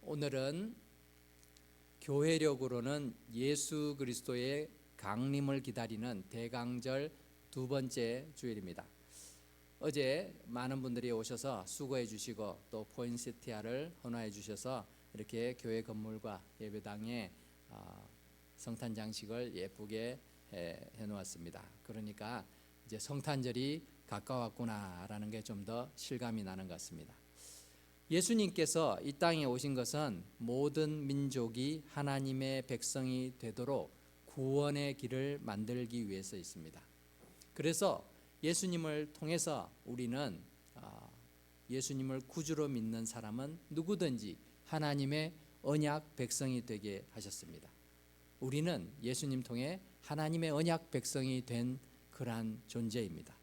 오늘은 교회력으로는 예수 그리스도의 강림을 기다리는 대강절 두 번째 주일입니다. 어제 많은 분들이 오셔서 수고해 주시고 또 포인세티아를 헌화해 주셔서 이렇게 교회 건물과 예배당에 성탄 장식을 예쁘게 해 놓았습니다. 그러니까 이제 성탄절이 가까웠구나라는 게 좀 더 실감이 나는 것 같습니다. 예수님께서 이 땅에 오신 것은 모든 민족이 하나님의 백성이 되도록 구원의 길을 만들기 위해서 있습니다. 그래서 예수님을 통해서 우리는 예수님을 구주로 믿는 사람은 누구든지 하나님의 언약 백성이 되게 하셨습니다. 우리는 예수님 통해 하나님의 언약 백성이 된 그러한 존재입니다.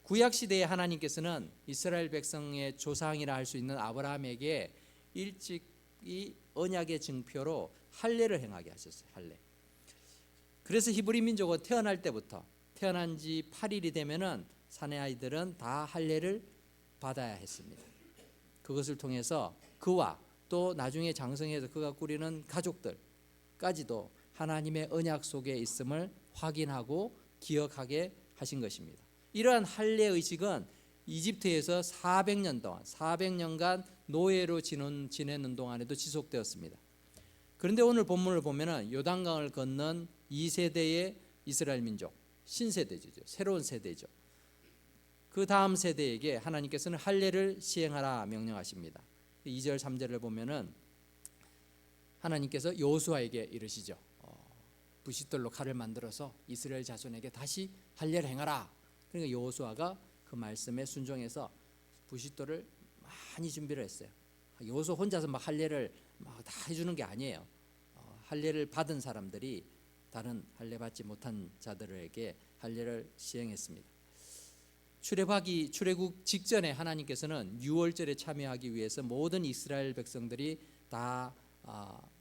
구약시대에 하나님께서는 이스라엘 백성의 조상이라 할 수 있는 아브라함에게 일찍이 언약의 증표로 할례를 행하게 하셨어요. 할례. 그래서 히브리 민족은 태어날 때부터 태어난 지 8일이 되면은 사내 아이들은 다 할례를 받아야 했습니다. 그것을 통해서 그와 또 나중에 장성해서 그가 꾸리는 가족들까지도 하나님의 언약 속에 있음을 확인하고 기억하게 하신 것입니다. 이러한 할례 의식은 이집트에서 400년간 노예로 지내는 동안에도 지속되었습니다. 그런데 오늘 본문을 보면은 요단강을 건넌 2세대의 이스라엘 민족, 신세대죠. 새로운 세대죠. 그 다음 세대에게 하나님께서는 할례를 시행하라 명령하십니다. 2절 3절을 보면은 하나님께서 여호수아에게 이르시죠. 부싯돌로 칼을 만들어서 이스라엘 자손에게 다시 할례를 행하라. 그러니까 여호수아가 그 말씀에 순종해서 부싯돌을 많이 준비를 했어요. 여호수아 혼자서 막 할례를 막 다 해주는 게 아니에요. 할례를 받은 사람들이 다른 할례 받지 못한 자들에게 할례를 시행했습니다. 출애굽 직전에 하나님께서는 유월절에 참여하기 위해서 모든 이스라엘 백성들이 다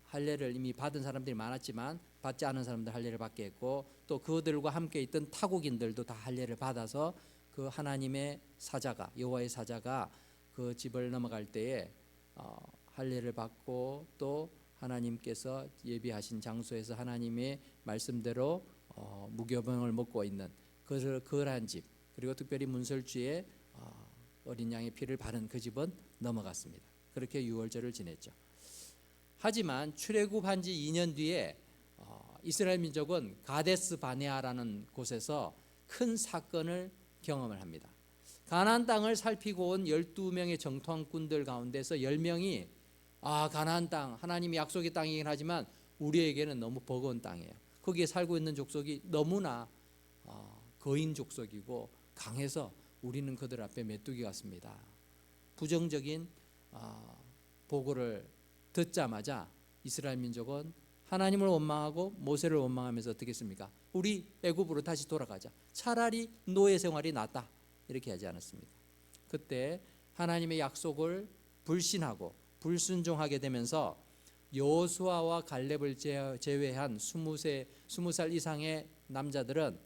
할례를 이미 받은 사람들이 많았지만 받지 않은 사람들 할례를 받게 했고 또 그들과 함께 있던 타국인들도 다 할례를 받아서 그 하나님의 사자가 여호와의 사자가 그 집을 넘어갈 때에 할례를 받고 또 하나님께서 예비하신 장소에서 하나님의 말씀대로 무교병을 먹고 있는 그러한 집 그리고 특별히 문설주에 어린 양의 피를 바른 그 집은 넘어갔습니다. 그렇게 유월절을 지냈죠. 하지만 출애굽한 지 2년 뒤에 이스라엘 민족은 가데스 바네아라는 곳에서 큰 사건을 경험을 합니다. 가나안 땅을 살피고 온 12명의 정탐꾼들 가운데서 10명이 가나안 땅 하나님이 약속의 땅이긴 하지만 우리에게는 너무 버거운 땅이에요. 거기에 살고 있는 족속이 너무나 거인 족속이고 강해서 우리는 그들 앞에 메뚜기 같습니다. 부정적인 보고를 듣자마자 이스라엘 민족은 하나님을 원망하고 모세를 원망하면서 어떻게 했습니까? 우리 애굽으로 다시 돌아가자. 차라리 노예 생활이 낫다. 이렇게 하지 않았습니다. 그때 하나님의 약속을 불신하고 불순종하게 되면서 여호수아와 갈렙을 제외한 20살 이상의 남자들은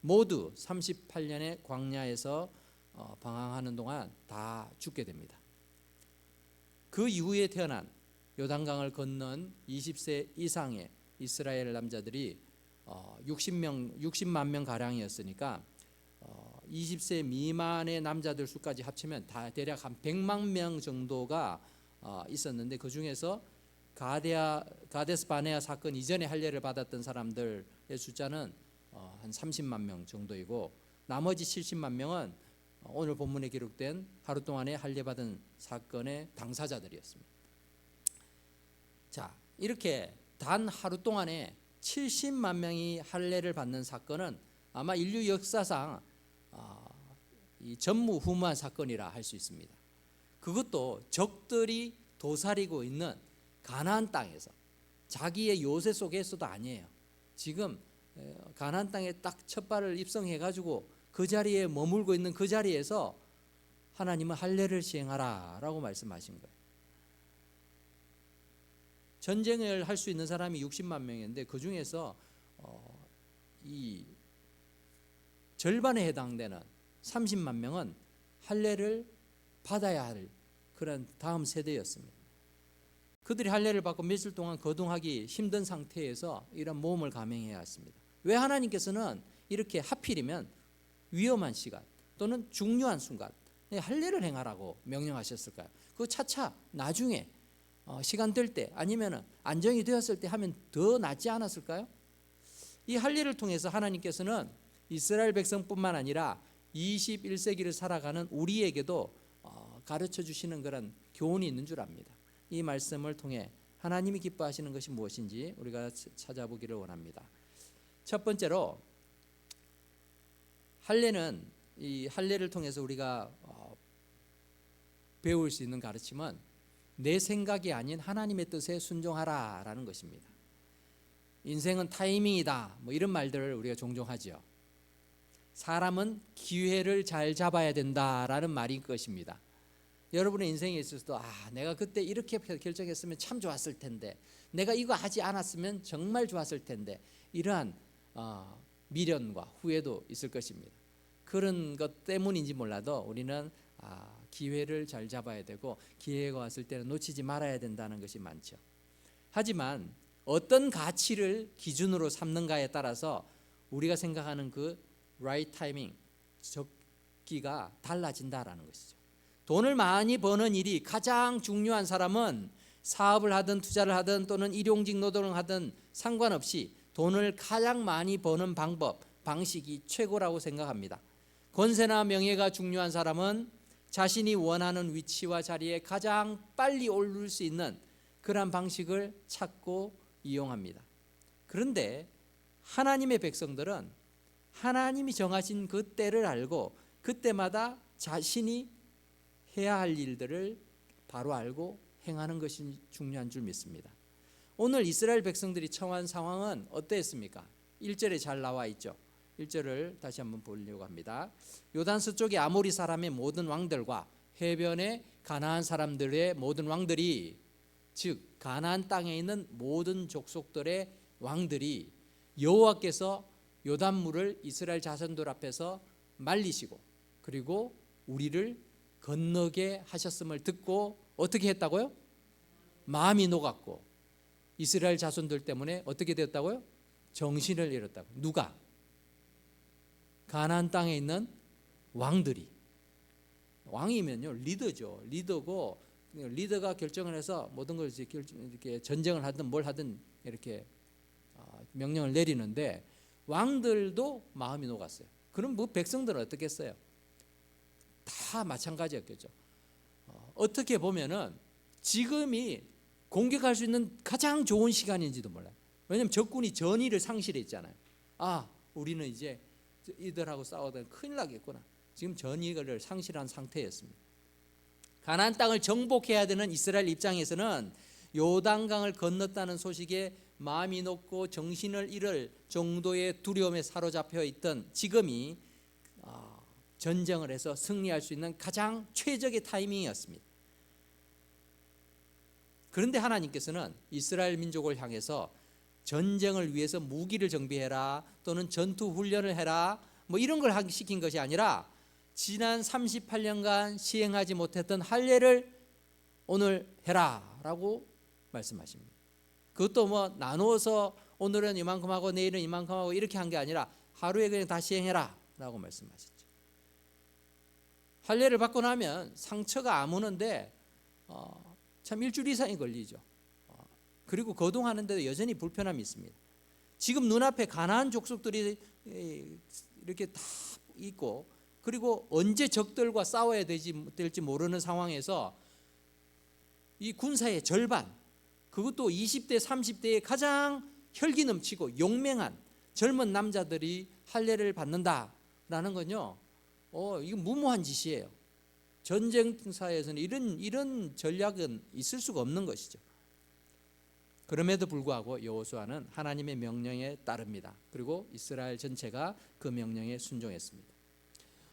모두 38년의 광야에서 방황하는 동안 다 죽게 됩니다. 그 이후에 태어난 요단강을 건넌 20세 이상의 이스라엘 남자들이 60만 명 가량이었으니까 20세 미만의 남자들 수까지 합치면 다 대략 한 100만 명 정도가 있었는데 그 중에서 가데스 바네아 사건 이전에 할례를 받았던 사람들의 숫자는 한 30만 명 정도이고 나머지 70만 명은 오늘 본문에 기록된 하루 동안에 할례 받은 사건의 당사자들이었습니다. 자, 이렇게 단 하루 동안에 70만 명이 할례를 받는 사건은 아마 인류 역사상 이 전무후무한 사건이라 할 수 있습니다. 그것도 적들이 도사리고 있는 가나안 땅에서 자기의 요새 속에서도 아니에요. 지금 가나안 땅에 딱 첫 발을 입성해 가지고 그 자리에 머물고 있는 그 자리에서 하나님은 할례를 시행하라라고 말씀하신 거예요. 전쟁을 할 수 있는 사람이 60만 명인데 그 중에서 이 절반에 해당되는 30만 명은 할례를 받아야 할 그런 다음 세대였습니다. 그들이 할례를 받고 며칠 동안 거동하기 힘든 상태에서 이런 모험을 감행해야 했습니다. 왜 하나님께서는 이렇게 하필이면 위험한 시간 또는 중요한 순간 할례를 행하라고 명령하셨을까요? 그거 차차 나중에 시간 될 때 아니면 안정이 되었을 때 하면 더 낫지 않았을까요? 이 할례를 통해서 하나님께서는 이스라엘 백성뿐만 아니라 21세기를 살아가는 우리에게도 가르쳐 주시는 그런 교훈이 있는 줄 압니다. 이 말씀을 통해 하나님이 기뻐하시는 것이 무엇인지 우리가 찾아보기를 원합니다. 첫 번째로 할례는 이 할례를 통해서 우리가 배울 수 있는 가르침은 내 생각이 아닌 하나님의 뜻에 순종하라라는 것입니다. 인생은 타이밍이다 뭐 이런 말들을 우리가 종종 하죠. 사람은 기회를 잘 잡아야 된다라는 말인 것입니다. 여러분의 인생에 있어서도 내가 그때 이렇게 결정했으면 참 좋았을 텐데, 내가 이거 하지 않았으면 정말 좋았을 텐데, 이러한 미련과 후회도 있을 것입니다. 그런 것 때문인지 몰라도 우리는 기회를 잘 잡아야 되고 기회가 왔을 때는 놓치지 말아야 된다는 것이 많죠. 하지만 어떤 가치를 기준으로 삼는가에 따라서 우리가 생각하는 그 right timing, 적기가 달라진다라는 것이죠. 돈을 많이 버는 일이 가장 중요한 사람은 사업을 하든 투자를 하든 또는 일용직 노동을 하든 상관없이 돈을 가장 많이 버는 방식이 최고라고 생각합니다. 권세나 명예가 중요한 사람은 자신이 원하는 위치와 자리에 가장 빨리 오를 수 있는 그런 방식을 찾고 이용합니다. 그런데 하나님의 백성들은 하나님이 정하신 그 때를 알고 그때마다 자신이 해야 할 일들을 바로 알고 행하는 것이 중요한 줄 믿습니다. 오늘 이스라엘 백성들이 처한 상황은 어땠습니까? 1절에 잘 나와 있죠. 1절을 다시 한번 보려고 합니다. 요단 서쪽의 아모리 사람의 모든 왕들과 해변의 가나안 사람들의 모든 왕들이, 즉 가나안 땅에 있는 모든 족속들의 왕들이 여호와께서 요단물을 이스라엘 자손들 앞에서 말리시고 그리고 우리를 건너게 하셨음을 듣고 어떻게 했다고요? 마음이 녹았고 이스라엘 자손들 때문에 어떻게 되었다고요? 정신을 잃었다고. 누가? 가나안 땅에 있는 왕들이. 왕이면요 리더죠. 리더고 리더가 결정을 해서 모든 걸 이렇게 전쟁을 하든 뭘 하든 이렇게 명령을 내리는데 왕들도 마음이 녹았어요. 그럼 뭐 백성들은 어떻게 했어요? 다 마찬가지였겠죠. 어떻게 보면은 지금이 공격할 수 있는 가장 좋은 시간인지도 몰라요. 왜냐하면 적군이 전의를 상실했잖아요. 우리는 이제 이들하고 싸우다 큰일 나겠구나. 지금 전의를 상실한 상태였습니다. 가나안 땅을 정복해야 되는 이스라엘 입장에서는 요단강을 건넜다는 소식에 마음이 녹고 정신을 잃을 정도의 두려움에 사로잡혀 있던 지금이 전쟁을 해서 승리할 수 있는 가장 최적의 타이밍이었습니다. 그런데 하나님께서는 이스라엘 민족을 향해서 전쟁을 위해서 무기를 정비해라 또는 전투 훈련을 해라 뭐 이런 걸 시킨 것이 아니라 지난 38년간 시행하지 못했던 할례를 오늘 해라라고 말씀하십니다. 그것도 뭐 나누어서 오늘은 이만큼 하고 내일은 이만큼 하고 이렇게 한 게 아니라 하루에 그냥 다 시행해라라고 말씀하셨죠. 할례를 받고 나면 상처가 아무는데 참 일주일 이상이 걸리죠. 그리고 거동하는데도 여전히 불편함이 있습니다. 지금 눈앞에 가나안 족속들이 이렇게 다 있고 그리고 언제 적들과 싸워야 될지 모르는 상황에서 이 군사의 절반, 그것도 20대 30대의 가장 혈기 넘치고 용맹한 젊은 남자들이 할례를 받는다라는 건요, 이거 무모한 짓이에요. 전쟁사에서는 이런 전략은 있을 수가 없는 것이죠. 그럼에도 불구하고 여호수아는 하나님의 명령에 따릅니다. 그리고 이스라엘 전체가 그 명령에 순종했습니다.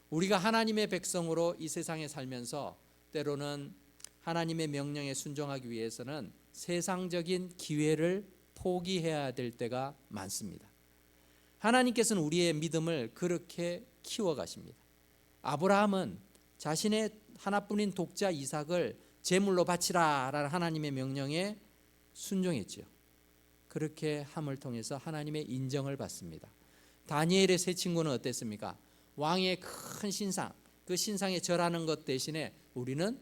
우리가 하나님의 백성으로 이 세상에 살면서 때로는 하나님의 명령에 순종하기 위해서는 세상적인 기회를 포기해야 될 때가 많습니다. 하나님께서는 우리의 믿음을 그렇게 키워가십니다. 아브라함은 자신의 하나뿐인 독자 이삭을 제물로 바치라라는 하나님의 명령에 순종했지요. 그렇게 함을 통해서 하나님의 인정을 받습니다. 다니엘의 세 친구는 어땠습니까? 왕의 큰 신상, 그 신상에 절하는 것 대신에 우리는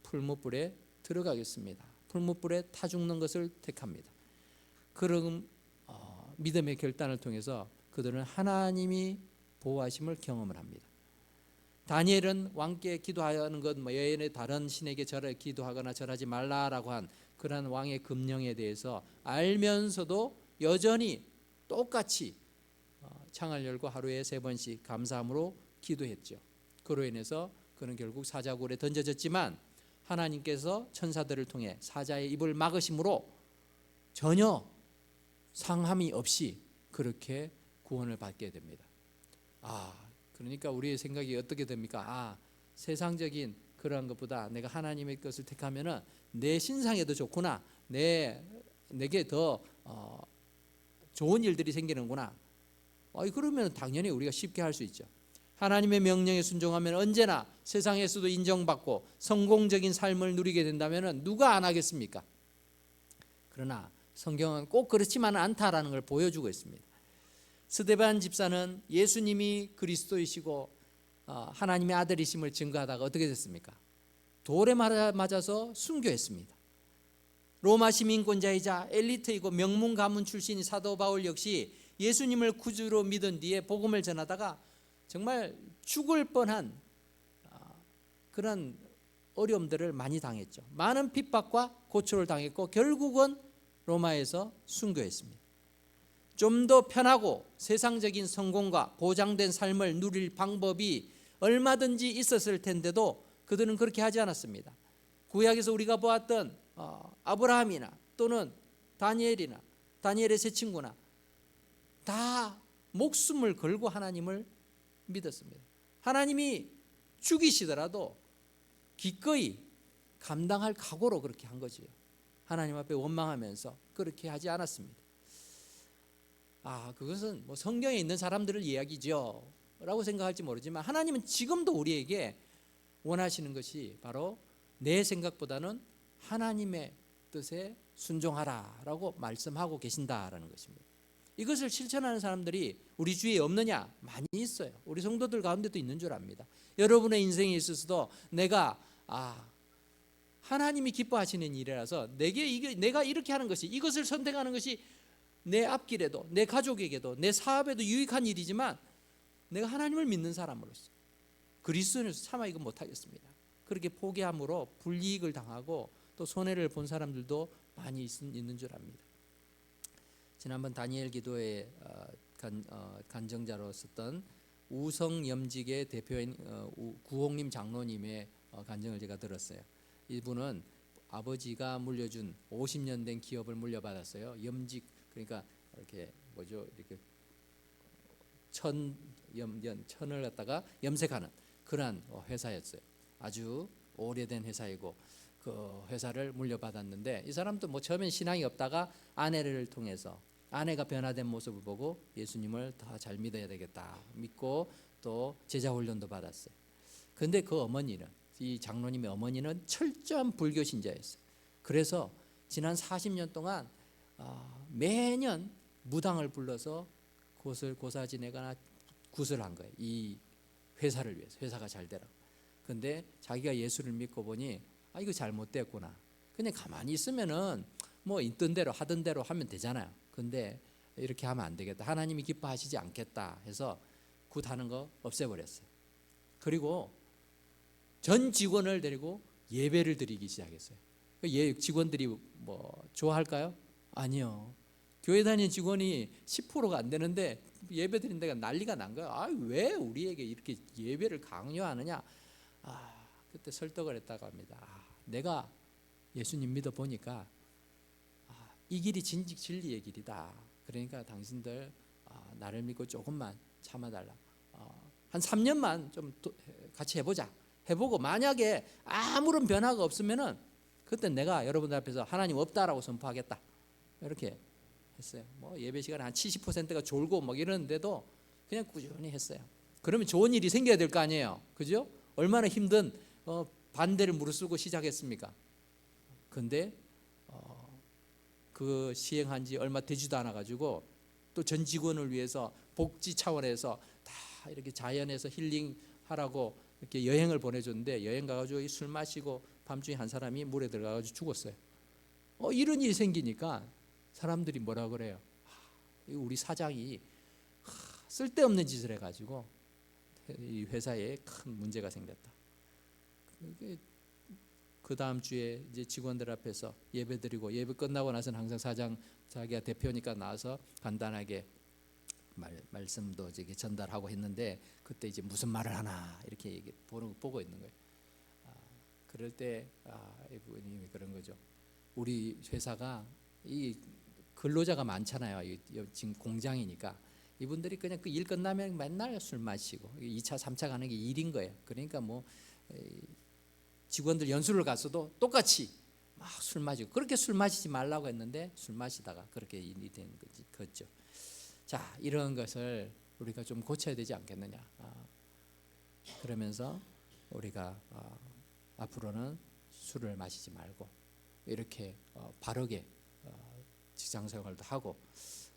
풀무불에 들어가겠습니다. 풀무불에 타 죽는 것을 택합니다. 그런 믿음의 결단을 통해서 그들은 하나님이 보호하심을 경험을 합니다. 다니엘은 왕께 기도하는 것, 여인의 다른 신에게 기도하거나 절하지 말라라고 한 그러한 왕의 금령에 대해서 알면서도 여전히 똑같이 창을 열고 하루에 3번씩 감사함으로 기도했죠. 그로 인해서 그는 결국 사자굴에 던져졌지만 하나님께서 천사들을 통해 사자의 입을 막으심으로 전혀 상함이 없이 그렇게 구원을 받게 됩니다. 그러니까 우리의 생각이 어떻게 됩니까? 세상적인 그러한 것보다 내가 하나님의 것을 택하면은 내 신상에도 좋구나, 내게 더 좋은 일들이 생기는구나. 그러면 당연히 우리가 쉽게 할 수 있죠. 하나님의 명령에 순종하면 언제나 세상에서도 인정받고 성공적인 삶을 누리게 된다면 누가 안 하겠습니까? 그러나 성경은 꼭 그렇지만은 않다라는 걸 보여주고 있습니다. 스데반 집사는 예수님이 그리스도이시고 하나님의 아들이심을 증거하다가 어떻게 됐습니까? 돌에 맞아서 순교했습니다. 로마 시민권자이자 엘리트이고 명문 가문 출신인 사도 바울 역시 예수님을 구주로 믿은 뒤에 복음을 전하다가 정말 죽을 뻔한 그런 어려움들을 많이 당했죠. 많은 핍박과 고초를 당했고 결국은 로마에서 순교했습니다. 좀 더 편하고 세상적인 성공과 보장된 삶을 누릴 방법이 얼마든지 있었을 텐데도 그들은 그렇게 하지 않았습니다. 구약에서 우리가 보았던 아브라함이나 또는 다니엘의 세 친구나 다 목숨을 걸고 하나님을 믿었습니다. 하나님이 죽이시더라도 기꺼이 감당할 각오로 그렇게 한 거지요. 하나님 앞에 원망하면서 그렇게 하지 않았습니다. 그것은 성경에 있는 사람들을 이야기죠 라고 생각할지 모르지만 하나님은 지금도 우리에게 원하시는 것이 바로 내 생각보다는 하나님의 뜻에 순종하라 라고 말씀하고 계신다라는 것입니다. 이것을 실천하는 사람들이 우리 주위에 없느냐? 많이 있어요. 우리 성도들 가운데도 있는 줄 압니다. 여러분의 인생에 있어서도 내가 하나님이 기뻐하시는 일이라서 내가 이렇게 하는 것이, 이것을 선택하는 것이 내 앞길에도 내 가족에게도 내 사업에도 유익한 일이지만 내가 하나님을 믿는 사람으로서 그리스도인으로서 차마 이거 못하겠습니다. 그렇게 포기함으로 불이익을 당하고 또 손해를 본 사람들도 많이 있는 줄 압니다. 지난번 다니엘 기도의 간정자로 썼던 우성염직의 대표인 구홍림 장로님의 간증을 제가 들었어요. 이분은 아버지가 물려준 50년 된 기업을 물려받았어요. 염직, 그러니까 이렇게 이렇게 천을 갖다가 염색하는 그러한 회사였어요. 아주 오래된 회사이고 그 회사를 물려받았는데 이 사람도 처음엔 신앙이 없다가 아내를 통해서 아내가 변화된 모습을 보고 예수님을 더 잘 믿어야 되겠다 믿고 또 제자 훈련도 받았어요. 그런데 그 어머니는, 이 장로님의 어머니는 철저한 불교 신자였어요. 그래서 지난 40년 동안 매년 무당을 불러서 고사 지내거나 구슬한 거예요. 이 회사를 위해서, 회사가 잘 되라고. 그런데 자기가 예수를 믿고 보니 이거 잘못됐구나. 그냥 가만히 있으면은 있던 대로 하던 대로 하면 되잖아요. 근데 이렇게 하면 안 되겠다. 하나님이 기뻐하시지 않겠다 해서 굿하는 거 없애버렸어요. 그리고 전 직원을 데리고 예배를 드리기 시작했어요. 직원들이 좋아할까요? 아니요. 교회 다니는 직원이 10%가 안 되는데 예배 드린 데가 난리가 난 거예요. 왜 우리에게 이렇게 예배를 강요하느냐? 그때 설득을 했다고 합니다. 내가 예수님 믿어 보니까 이 길이 진직 진리의 길이다. 그러니까 당신들 나를 믿고 조금만 참아달라. 한 3년만 좀 같이 해보자. 해보고 만약에 아무런 변화가 없으면은 그때 내가 여러분들 앞에서 하나님 없다라고 선포하겠다. 이렇게 했어요. 예배 시간에 한 70%가 졸고 이러는데도 그냥 꾸준히 했어요. 그러면 좋은 일이 생겨야 될 거 아니에요. 그죠? 얼마나 힘든 반대를 무릅쓰고 시작했습니까? 근데 그 시행한 지 얼마 되지도 않아 가지고 또 전 직원을 위해서 복지 차원에서 다 이렇게 자연에서 힐링하라고 이렇게 여행을 보내줬는데 여행 가가지고 술 마시고 밤중에 한 사람이 물에 들어가가지고 죽었어요. 이런 일이 생기니까 사람들이 뭐라 그래요? 우리 사장이 쓸데없는 짓을 해가지고 이 회사에 큰 문제가 생겼다. 그 다음 주에 이제 직원들 앞에서 예배드리고 예배 끝나고 나서는 항상 사장 자기가 대표니까 나와서 간단하게 말씀도 이제 전달하고 했는데 그때 이제 무슨 말을 하나 이렇게 보고 있는 거예요. 그럴 때 이분이 그런 거죠. 우리 회사가 이 근로자가 많잖아요. 지금 공장이니까 이분들이 그냥 그 일 끝나면 맨날 술 마시고 2차, 3차 가는 게 일인 거예요. 그러니까 뭐 직원들 연수를 갔어도 똑같이 막 술 마시고 그렇게 술 마시지 말라고 했는데 술 마시다가 그렇게 일이 된 거죠. 자, 이런 것을 우리가 좀 고쳐야 되지 않겠느냐. 그러면서 우리가 앞으로는 술을 마시지 말고 이렇게 바르게 직장 생활도 하고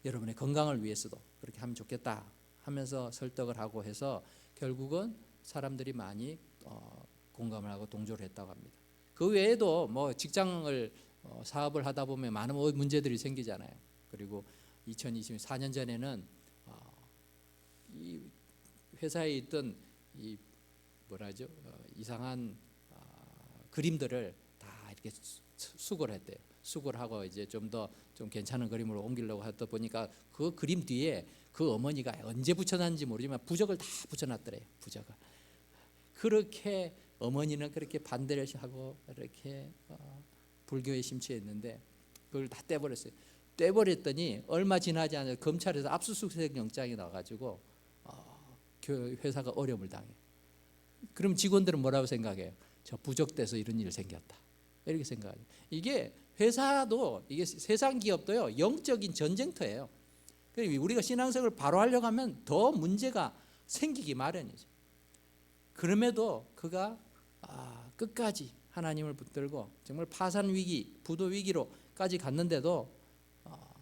여러분의 건강을 위해서도 그렇게 하면 좋겠다 하면서 설득을 하고 해서 결국은 사람들이 많이 공감을 하고 동조를 했다고 합니다. 그 외에도 뭐 직장을 사업을 하다 보면 많은 문제들이 생기잖아요. 그리고 2024년 전에는 이 회사에 있던 이 뭐라죠? 이상한 그림들을 다 이렇게 수거를 했대요. 수거를 하고 이제 좀 괜찮은 그림으로 옮기려고 하다 보니까 그 그림 뒤에 그 어머니가 언제 붙여놨는지 모르지만 부적을 다 붙여놨더래요. 부적을. 그렇게 어머니는 그렇게 반대를 하고 이렇게 불교에 심취했는데 그걸 다 떼버렸어요. 떼버렸더니 얼마 지나지 않아 검찰에서 압수수색 영장이 나와가지고 회사가 어려움을 당해. 그럼 직원들은 뭐라고 생각해요? 저 부적돼서 이런 일이 생겼다. 이렇게 생각해요. 이게 회사도 이게 세상 기업도요 영적인 전쟁터예요. 우리가 신앙생활을 바로 하려고 하면 더 문제가 생기기 마련이죠. 그럼에도 그가 끝까지 하나님을 붙들고 정말 파산 위기, 부도 위기로까지 갔는데도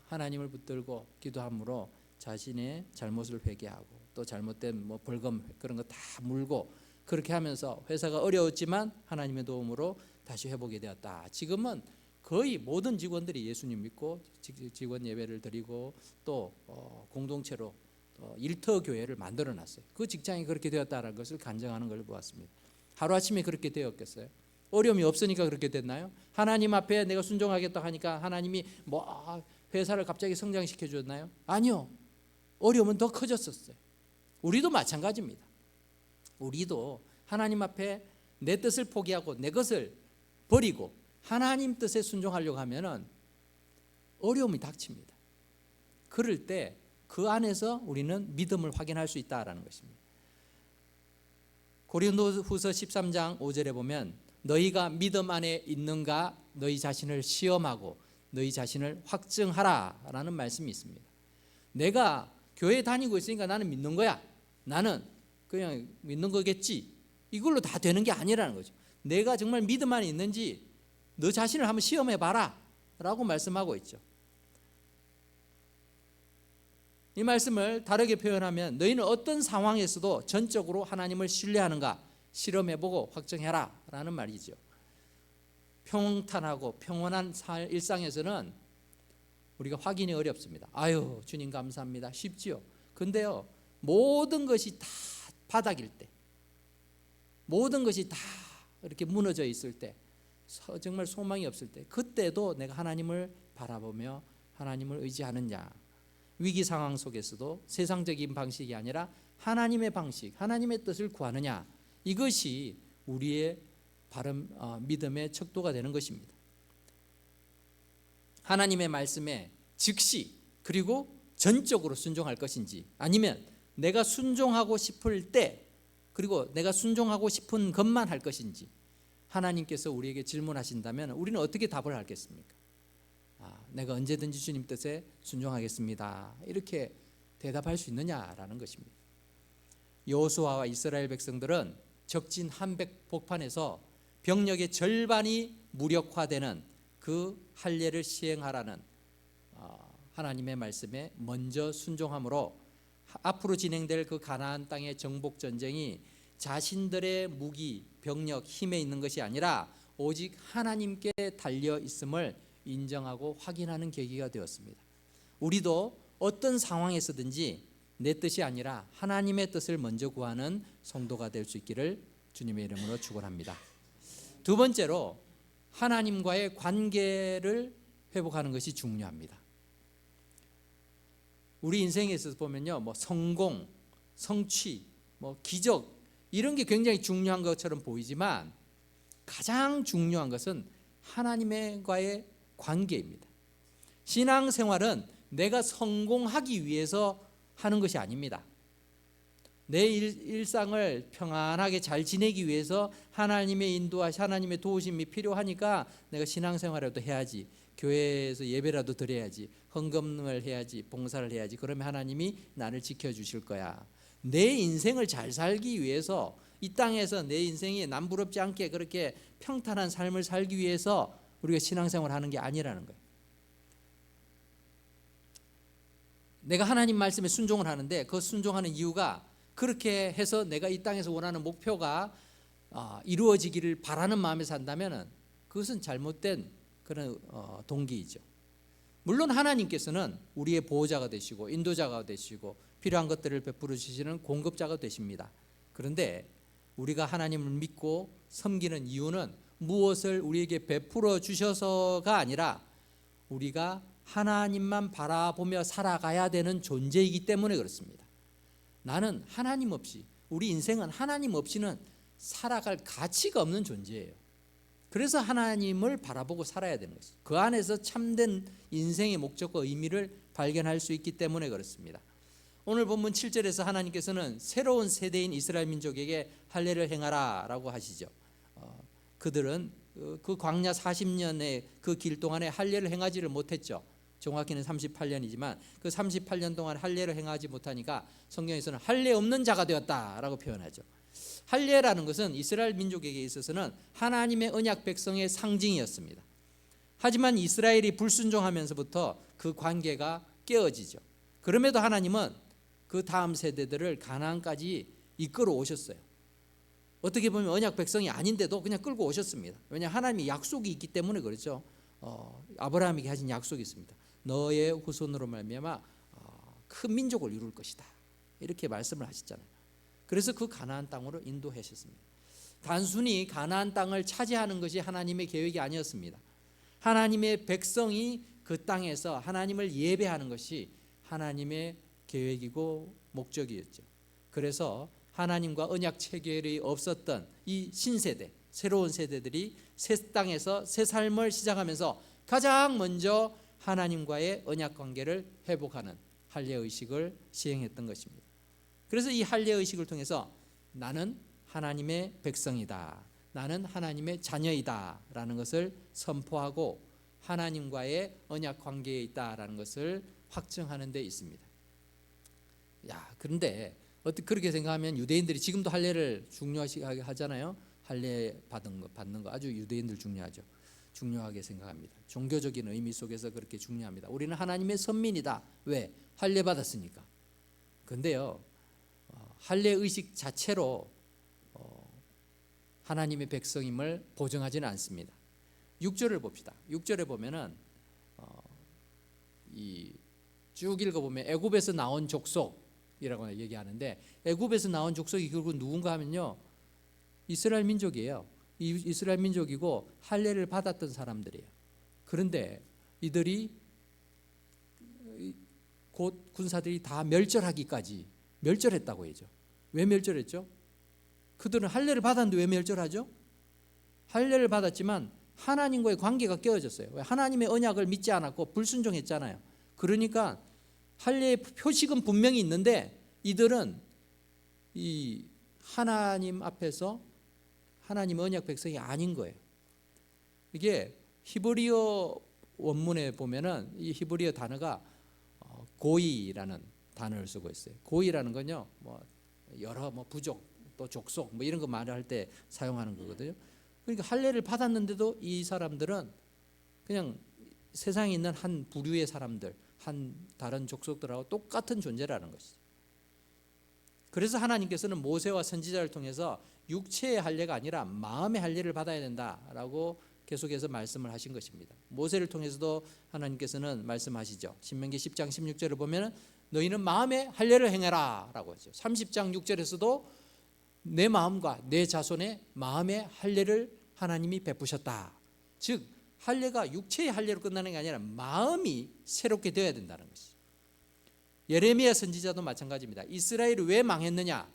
하나님을 붙들고 기도함으로 자신의 잘못을 회개하고 또 잘못된 뭐 벌금 그런 거 다 물고 그렇게 하면서 회사가 어려웠지만 하나님의 도움으로 다시 회복이 되었다. 지금은 거의 모든 직원들이 예수님 믿고 직원 예배를 드리고 또 공동체로 일터 교회를 만들어놨어요. 그 직장이 그렇게 되었다는 것을 간증하는 걸 보았습니다. 하루아침에 그렇게 되었겠어요? 어려움이 없으니까 그렇게 됐나요? 하나님 앞에 내가 순종하겠다 하니까 하나님이 뭐 회사를 갑자기 성장시켜 줬나요? 아니요. 어려움은 더 커졌었어요. 우리도 마찬가지입니다. 우리도 하나님 앞에 내 뜻을 포기하고 내 것을 버리고 하나님 뜻에 순종하려고 하면은 어려움이 닥칩니다. 그럴 때 그 안에서 우리는 믿음을 확인할 수 있다라는 것입니다. 고린도후서 13장 5절에 보면 너희가 믿음 안에 있는가 너희 자신을 시험하고 너희 자신을 확증하라라는 말씀이 있습니다. 내가 교회 다니고 있으니까 나는 믿는 거야. 나는 그냥 믿는 거겠지. 이걸로 다 되는 게 아니라는 거죠. 내가 정말 믿음 안에 있는지 너 자신을 한번 시험해 봐라 라고 말씀하고 있죠. 이 말씀을 다르게 표현하면 너희는 어떤 상황에서도 전적으로 하나님을 신뢰하는가 실험해보고 확정해라 라는 말이죠. 평탄하고 평온한 일상에서는 우리가 확인이 어렵습니다. 아유 주님 감사합니다 쉽지요. 근데요 모든 것이 다 바닥일 때 모든 것이 다 이렇게 무너져 있을 때 정말 소망이 없을 때 그때도 내가 하나님을 바라보며 하나님을 의지하느냐 위기 상황 속에서도 세상적인 방식이 아니라 하나님의 방식 하나님의 뜻을 구하느냐 이것이 우리의 바른 믿음의 척도가 되는 것입니다. 하나님의 말씀에 즉시 그리고 전적으로 순종할 것인지 아니면 내가 순종하고 싶을 때 그리고 내가 순종하고 싶은 것만 할 것인지 하나님께서 우리에게 질문하신다면 우리는 어떻게 답을 하겠습니까? 내가 언제든지 주님 뜻에 순종하겠습니다. 이렇게 대답할 수 있느냐라는 것입니다. 여호수아와 이스라엘 백성들은 적진 한복판에서 병력의 절반이 무력화되는 그 할례를 시행하라는 하나님의 말씀에 먼저 순종함으로 앞으로 진행될 그 가나안 땅의 정복 전쟁이 자신들의 무기, 병력, 힘에 있는 것이 아니라 오직 하나님께 달려 있음을 인정하고 확인하는 계기가 되었습니다. 우리도 어떤 상황에서든지 내 뜻이 아니라 하나님의 뜻을 먼저 구하는 성도가 될 수 있기를 주님의 이름으로 축원합니다. 두 번째로 하나님과의 관계를 회복하는 것이 중요합니다. 우리 인생에 있어서 보면요, 뭐 성공, 성취, 뭐 기적 이런 게 굉장히 중요한 것처럼 보이지만 가장 중요한 것은 하나님과의 관계입니다. 신앙생활은 내가 성공하기 위해서 하는 것이 아닙니다. 내 일상을 평안하게 잘 지내기 위해서 하나님의 인도하심, 하나님의 도우심이 필요하니까 내가 신앙생활이라도 해야지, 교회에서 예배라도 드려야지, 헌금을 해야지, 봉사를 해야지, 그러면 하나님이 나를 지켜주실 거야. 내 인생을 잘 살기 위해서, 이 땅에서 내 인생이 남부럽지 않게 그렇게 평탄한 삶을 살기 위해서 우리가 신앙생활을 하는 게 아니라는 거예요. 내가 하나님 말씀에 순종을 하는데 그 순종하는 이유가 그렇게 해서 내가 이 땅에서 원하는 목표가 이루어지기를 바라는 마음에 산다면 그것은 잘못된 그런 동기이죠. 물론 하나님께서는 우리의 보호자가 되시고 인도자가 되시고 필요한 것들을 베풀어 주시는 공급자가 되십니다. 그런데 우리가 하나님을 믿고 섬기는 이유는 무엇을 우리에게 베풀어 주셔서가 아니라 우리가 하나님만 바라보며 살아가야 되는 존재이기 때문에 그렇습니다. 나는 하나님 없이, 우리 인생은 하나님 없이는 살아갈 가치가 없는 존재예요. 그래서 하나님을 바라보고 살아야 되는 것이죠. 그 안에서 참된 인생의 목적과 의미를 발견할 수 있기 때문에 그렇습니다. 오늘 본문 7절에서 하나님께서는 새로운 세대인 이스라엘 민족에게 할례를 행하라 라고 하시죠. 그들은 그 광야 40년의 그 길 동안에 할례를 행하지를 못했죠. 정확히는 38년이지만 그 38년 동안 할례를 행하지 못하니까 성경에서는 할례 없는 자가 되었다라고 표현하죠. 할례라는 것은 이스라엘 민족에게 있어서는 하나님의 언약 백성의 상징이었습니다. 하지만 이스라엘이 불순종하면서부터 그 관계가 깨어지죠. 그럼에도 하나님은 그 다음 세대들을 가나안까지 이끌어 오셨어요. 어떻게 보면 언약 백성이 아닌데도 그냥 끌고 오셨습니다. 왜냐하면 하나님의 약속이 있기 때문에 그렇죠. 아브라함에게 하신 약속이 있습니다. 너의 후손으로 말미암아 큰 민족을 이룰 것이다. 이렇게 말씀을 하셨잖아요. 그래서 그 가나안 땅으로 인도하셨습니다. 단순히 가나안 땅을 차지하는 것이 하나님의 계획이 아니었습니다. 하나님의 백성이 그 땅에서 하나님을 예배하는 것이 하나님의 계획이고 목적이었죠. 그래서 하나님과 언약 체결이 없었던 이 신세대, 새로운 세대들이 새 땅에서 새 삶을 시작하면서 가장 먼저 하나님과의 언약 관계를 회복하는 할례 의식을 시행했던 것입니다. 그래서 이 할례 의식을 통해서 나는 하나님의 백성이다, 나는 하나님의 자녀이다 라는 것을 선포하고 하나님과의 언약 관계에 있다라는 것을 확증하는 데 있습니다. 그런데 어떻게 그렇게 생각하면 유대인들이 지금도 할례를 중요하게 하잖아요. 할례 받는 거 아주 유대인들 중요하게 생각합니다. 종교적인 의미 속에서 그렇게 중요합니다. 우리는 하나님의 선민이다. 왜? 할례 받았으니까. 그런데요, 할례 의식 자체로 하나님의 백성임을 보증하지는 않습니다. 6절을 봅시다. 6절에 보면은 쭉 읽어보면 애굽에서 나온 족속이라고 얘기하는데, 애굽에서 나온 족속이 결국 누군가 하면요, 이스라엘 민족이에요. 이스라엘 민족이고 할례를 받았던 사람들이에요. 그런데 이들이 곧 군사들이 다 멸절하기까지 멸절했다고 해죠. 왜 멸절했죠? 그들은 할례를 받았는데 왜 멸절하죠? 할례를 받았지만 하나님과의 관계가 깨어졌어요. 왜? 하나님의 언약을 믿지 않았고 불순종했잖아요. 그러니까 할례의 표식은 분명히 있는데 이들은 이 하나님 앞에서 하나님 언약 백성이 아닌 거예요. 이게 히브리어 원문에 보면은 이 히브리어 단어가 고이라는 단어를 쓰고 있어요. 고이라는 건요, 여러 부족 또 족속 이런 거 말할 때 사용하는 거거든요. 그러니까 할례를 받았는데도 이 사람들은 그냥 세상에 있는 한 부류의 사람들, 한 다른 족속들하고 똑같은 존재라는 것이죠. 그래서 하나님께서는 모세와 선지자를 통해서 육체의 할례가 아니라 마음의 할례를 받아야 된다라고 계속해서 말씀을 하신 것입니다. 모세를 통해서도 하나님께서는 말씀하시죠. 신명기 10장 16절을 보면 너희는 마음의 할례를 행해라 라고 하죠. 30장 6절에서도 내 마음과 내 자손의 마음의 할례를 하나님이 베푸셨다. 즉 할례가 육체의 할례로 끝나는 게 아니라 마음이 새롭게 되어야 된다는 것이죠. 예레미야 선지자도 마찬가지입니다. 이스라엘이 왜 망했느냐?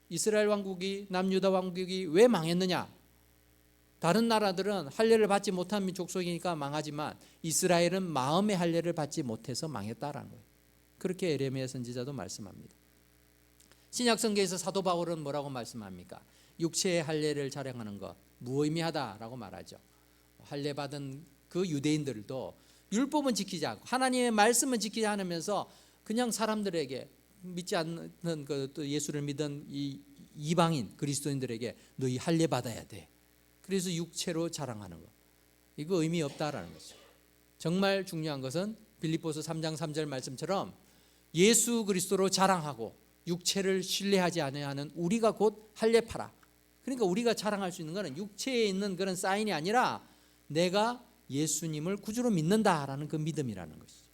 이스라엘 왕국이 남유다 왕국이 왜 망했느냐? 다른 나라들은 할례를 받지 못한 족속이니까 망하지만 이스라엘은 마음의 할례를 받지 못해서 망했다라는 거예요. 그렇게 예레미야 선지자도 말씀합니다. 신약 성경에서 사도 바울은 뭐라고 말씀합니까? 육체의 할례를 자랑하는 것 무의미하다라고 말하죠. 할례 받은 그 유대인들도 율법은 지키지 않고 하나님의 말씀은 지키지 않으면서 그냥 사람들에게 믿지 않는 또 예수를 믿은 이 이방인 그리스도인들에게 너희 할례 받아야 돼. 그래서 육체로 자랑하는 것. 이거 의미 없다라는 거죠. 정말 중요한 것은 빌립보서 3장 3절 말씀처럼 예수 그리스도로 자랑하고 육체를 신뢰하지 않는 우리가 곧 할례파라. 그러니까 우리가 자랑할 수 있는 것은 육체에 있는 그런 사인이 아니라 내가 예수님을 구주로 믿는다라는 그 믿음이라는 것이죠.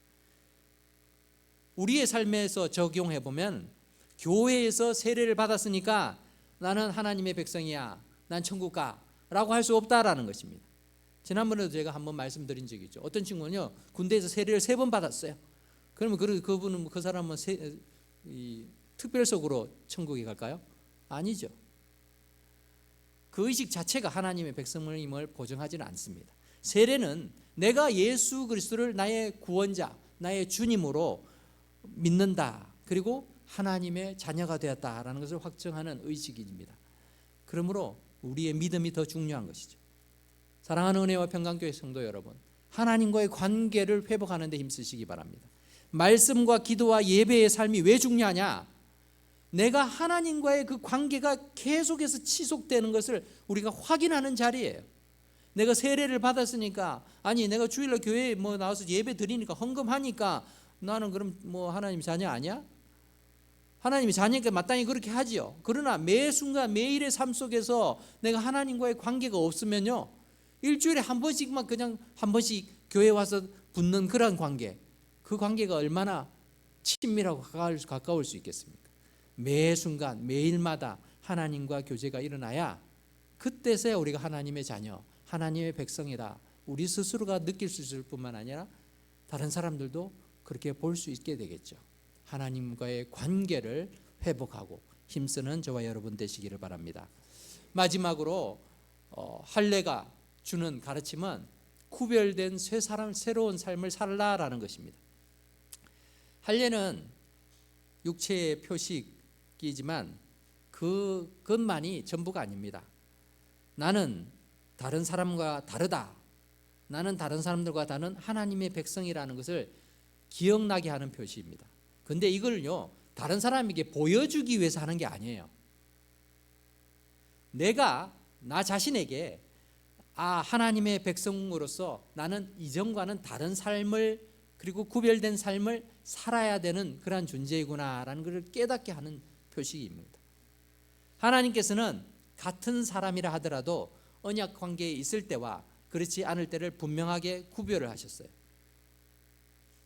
우리의 삶에서 적용해 보면 교회에서 세례를 받았으니까 나는 하나님의 백성이야, 난 천국 가라고 할 수 없다라는 것입니다. 지난번에도 제가 한번 말씀드린 적이 있죠. 어떤 친구는요 군대에서 세례를 3번 받았어요. 그러면 그분은 그 사람은 특별석으로 천국에 갈까요? 아니죠. 그 의식 자체가 하나님의 백성임을 보증하지는 않습니다. 세례는 내가 예수 그리스도를 나의 구원자, 나의 주님으로 믿는다. 그리고 하나님의 자녀가 되었다라는 것을 확정하는 의식입니다. 그러므로 우리의 믿음이 더 중요한 것이죠. 사랑하는 은혜와 평강교회 성도 여러분, 하나님과의 관계를 회복하는 데 힘쓰시기 바랍니다. 말씀과 기도와 예배의 삶이 왜 중요하냐? 내가 하나님과의 그 관계가 계속해서 지속되는 것을 우리가 확인하는 자리예요. 내가 세례를 받았으니까, 아니 내가 주일날 교회에 나와서 예배 드리니까 헌금하니까 나는 그럼 하나님 자녀 아니야? 하나님이 자녀니까 마땅히 그렇게 하지요. 그러나 매 순간 매일의 삶 속에서 내가 하나님과의 관계가 없으면요, 일주일에 한 번씩만 그냥 한 번씩 교회 와서 붙는 그런 관계, 그 관계가 얼마나 친밀하고 가까울 수 있겠습니까? 매 순간 매일마다 하나님과 교제가 일어나야 그때서야 우리가 하나님의 자녀, 하나님의 백성이다 우리 스스로가 느낄 수 있을 뿐만 아니라 다른 사람들도 그렇게 볼 수 있게 되겠죠. 하나님과의 관계를 회복하고 힘쓰는 저와 여러분 되시기를 바랍니다. 마지막으로 할례가 주는 가르침은 구별된 새로운 삶을 살라라는 것입니다. 할례는 육체의 표식이지만 그것만이 전부가 아닙니다. 나는 다른 사람과 다르다. 나는 다른 사람들과 다른 하나님의 백성이라는 것을 기억나게 하는 표시입니다. 근데 이걸요 다른 사람에게 보여주기 위해서 하는 게 아니에요. 내가 나 자신에게 하나님의 백성으로서 나는 이전과는 다른 삶을 그리고 구별된 삶을 살아야 되는 그러한 존재이구나라는 것을 깨닫게 하는 표식입니다. 하나님께서는 같은 사람이라 하더라도 언약 관계에 있을 때와 그렇지 않을 때를 분명하게 구별을 하셨어요.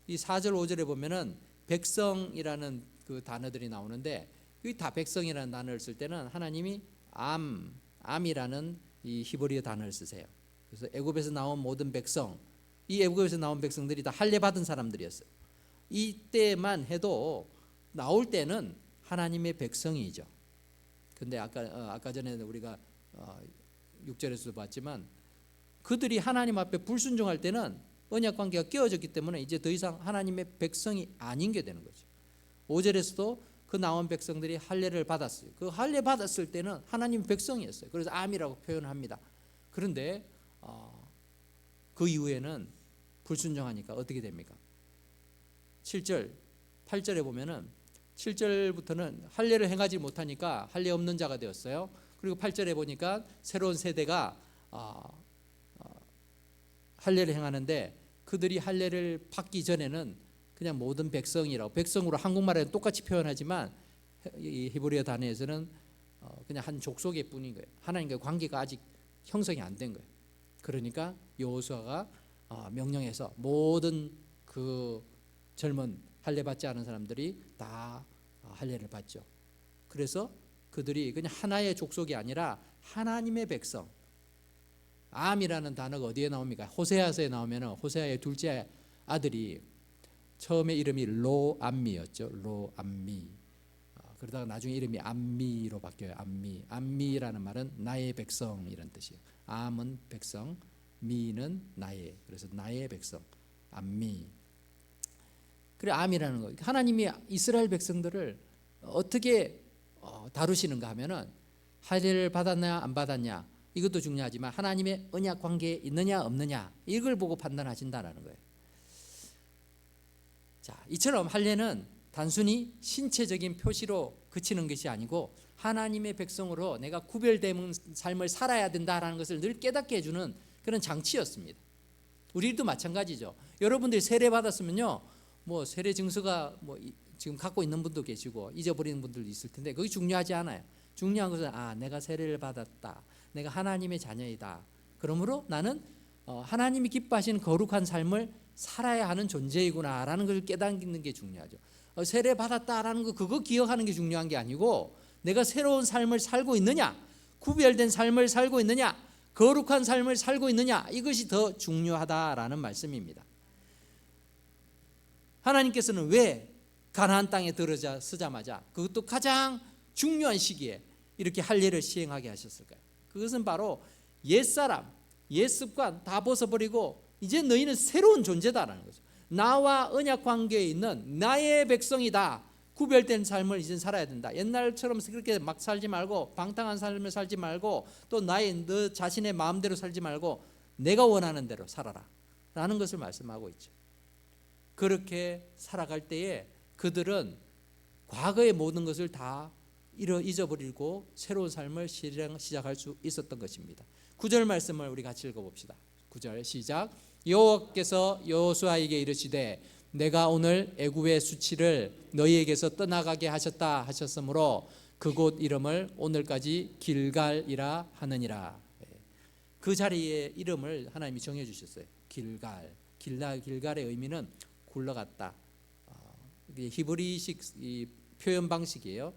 이 4절 5절에 보면은 백성이라는 그 단어들이 나오는데 이 다 백성이라는 단어를 쓸 때는 하나님이 암이라는 이 히브리어 단어를 쓰세요. 그래서 애굽에서 나온 모든 백성, 이 애굽에서 나온 백성들이 다 할례 받은 사람들이었어요. 이때만 해도 나올 때는 하나님의 백성이죠. 근데 아까 전에 우리가 6절에서도 봤지만 그들이 하나님 앞에 불순종할 때는 언약 관계가 깨어졌기 때문에 이제 더 이상 하나님의 백성이 아닌 게 되는 거죠. 5절에서도 그 나온 백성들이 할례를 받았어요. 그 할례 받았을 때는 하나님 백성이었어요. 그래서 암이라고 표현을 합니다. 그런데 그 이후에는 불순종하니까 어떻게 됩니까? 7절, 8절에 보면은 7절부터는 할례를 행하지 못하니까 할례 없는 자가 되었어요. 그리고 8절에 보니까 새로운 세대가 할례를 행하는데 그들이 할례를 받기 전에는 그냥 모든 백성이라고, 백성으로 한국말에는 똑같이 표현하지만 이 히브리어 단어에서는 그냥 한 족속의 뿐인 거예요. 하나님과의 관계가 아직 형성이 안 된 거예요. 그러니까 여호수아가 명령해서 모든 그 젊은 할례 받지 않은 사람들이 다 할례를 받죠. 그래서 그들이 그냥 하나의 족속이 아니라 하나님의 백성. 암이라는 단어가 어디에 나옵니까? 호세아서에 나오면 호세아의 둘째 아들이 처음에 이름이 로암미였죠. 로암미. 그러다가 나중에 이름이 암미로 바뀌어요. 암미. 암미라는 말은 나의 백성 이런 뜻이에요. 암은 백성, 미는 나의. 그래서 나의 백성. 암미. 그래 암이라는 거. 하나님이 이스라엘 백성들을 어떻게 다루시는가 하면은 할례를 받았냐 안 받았냐 이것도 중요하지만 하나님의 언약 관계에 있느냐 없느냐 이걸 보고 판단하신다는 거예요. 자, 이처럼 할례는 단순히 신체적인 표시로 그치는 것이 아니고 하나님의 백성으로 내가 구별된 삶을 살아야 된다라는 것을 늘 깨닫게 해주는 그런 장치였습니다. 우리도 마찬가지죠. 여러분들이 세례 받았으면요, 뭐 세례 증서가 뭐 지금 갖고 있는 분도 계시고 잊어버리는 분들도 있을 텐데 그게 중요하지 않아요. 중요한 것은 내가 세례를 받았다. 내가 하나님의 자녀이다. 그러므로 나는 하나님이 기뻐하시는 거룩한 삶을 살아야 하는 존재이구나라는 걸 깨닫는 게 중요하죠. 세례 받았다라는 거 그거 기억하는 게 중요한 게 아니고 내가 새로운 삶을 살고 있느냐, 구별된 삶을 살고 있느냐, 거룩한 삶을 살고 있느냐 이것이 더 중요하다라는 말씀입니다. 하나님께서는 왜 가나안 땅에 들어서자마자 그것도 가장 중요한 시기에 이렇게 할례를 시행하게 하셨을까요? 그것은 바로 옛사람, 옛습관 다 벗어버리고 이제 너희는 새로운 존재다라는 거죠. 나와 언약 관계에 있는 나의 백성이다. 구별된 삶을 이제 살아야 된다. 옛날처럼 그렇게 막 살지 말고 방탕한 삶을 살지 말고 또 너 자신의 마음대로 살지 말고 내가 원하는 대로 살아라 라는 것을 말씀하고 있죠. 그렇게 살아갈 때에 그들은 과거의 모든 것을 다 잊어버리고 새로운 삶을 시작할 수 있었던 것입니다. 9절 말씀을 우리 같이 읽어봅시다. 9절 시작. 여호와께서 여호수아에게 이르시되 내가 오늘 애굽의 수치를 너희에게서 떠나가게 하셨다 하셨으므로 그곳 이름을 오늘까지 길갈이라 하느니라. 그 자리의 이름을 하나님이 정해주셨어요. 길갈의 의미는 굴러갔다. 히브리식 표현 방식이에요.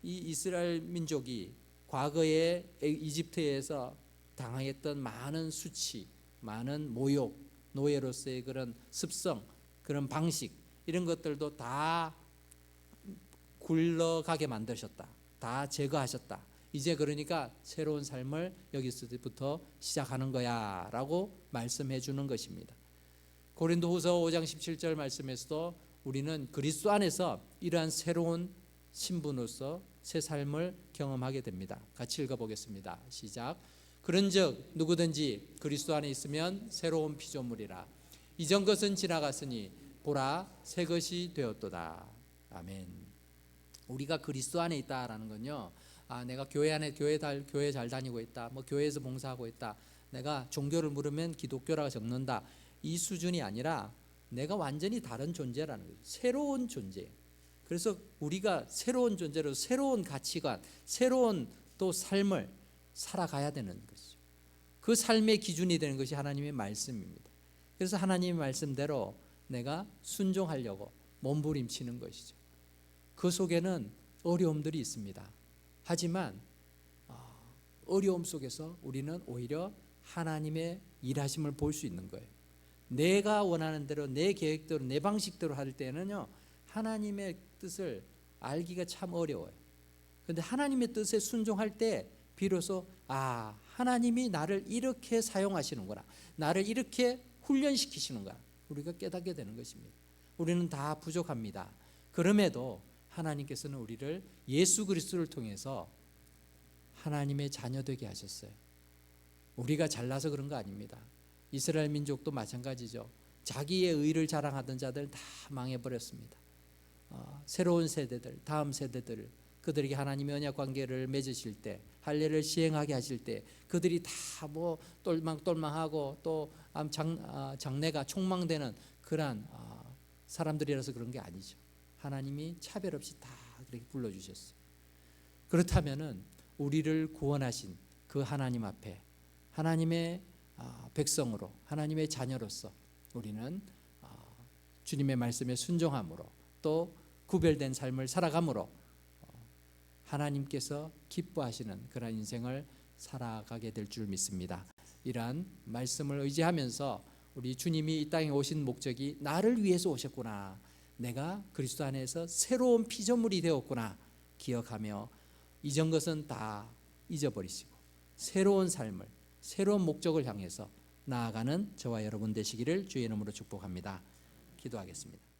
이 이스라엘 민족이 과거에 이집트에서 당했던 많은 수치, 많은 모욕, 노예로서의 그런 습성, 그런 방식 이런 것들도 다 굴러가게 만드셨다. 다 제거하셨다. 이제 그러니까 새로운 삶을 여기서부터 시작하는 거야 라고 말씀해 주는 것입니다. 고린도후서 5장 17절 말씀에서도 우리는 그리스도 안에서 이러한 새로운 신분으로서 새 삶을 경험하게 됩니다. 같이 읽어보겠습니다. 시작. 그런즉 누구든지 그리스도 안에 있으면 새로운 피조물이라. 이전 것은 지나갔으니 보라 새 것이 되었도다. 아멘. 우리가 그리스도 안에 있다라는 건요. 내가 교회 안에 교회 잘 다니고 있다. 뭐 교회에서 봉사하고 있다. 내가 종교를 물으면 기독교라고 적는다. 이 수준이 아니라 내가 완전히 다른 존재라는 거예요. 새로운 존재. 그래서 우리가 새로운 존재로 새로운 가치관, 새로운 또 삶을 살아가야 되는 것이죠. 그 삶의 기준이 되는 것이 하나님의 말씀입니다. 그래서 하나님의 말씀대로 내가 순종하려고 몸부림치는 것이죠. 그 속에는 어려움들이 있습니다. 하지만 어려움 속에서 우리는 오히려 하나님의 일하심을 볼 수 있는 거예요. 내가 원하는 대로 내 계획대로 내 방식대로 할 때는요 하나님의 뜻을 알기가 참 어려워요. 그런데 하나님의 뜻에 순종할 때 비로소 하나님이 나를 이렇게 사용하시는구나, 나를 이렇게 훈련시키시는구나 우리가 깨닫게 되는 것입니다. 우리는 다 부족합니다. 그럼에도 하나님께서는 우리를 예수 그리스도를 통해서 하나님의 자녀 되게 하셨어요. 우리가 잘나서 그런 거 아닙니다. 이스라엘 민족도 마찬가지죠. 자기의 의를 자랑하던 자들 다 망해버렸습니다. 새로운 세대들, 다음 세대들 그들에게 하나님의 언약 관계를 맺으실 때, 할례를 시행하게 하실 때 그들이 다 뭐 똘망똘망하고 또 장래가 촉망되는 그러한 사람들이라서 그런 게 아니죠. 하나님이 차별 없이 다 그렇게 불러주셨어요. 그렇다면은 우리를 구원하신 그 하나님 앞에 하나님의 백성으로, 하나님의 자녀로서 우리는 주님의 말씀에 순종함으로 또 구별된 삶을 살아감으로 하나님께서 기뻐하시는 그런 인생을 살아가게 될 줄 믿습니다. 이러한 말씀을 의지하면서 우리 주님이 이 땅에 오신 목적이 나를 위해서 오셨구나, 내가 그리스도 안에서 새로운 피조물이 되었구나 기억하며 이전 것은 다 잊어버리시고 새로운 삶을, 새로운 목적을 향해서 나아가는 저와 여러분 되시기를 주의 이름으로 축복합니다. 기도하겠습니다.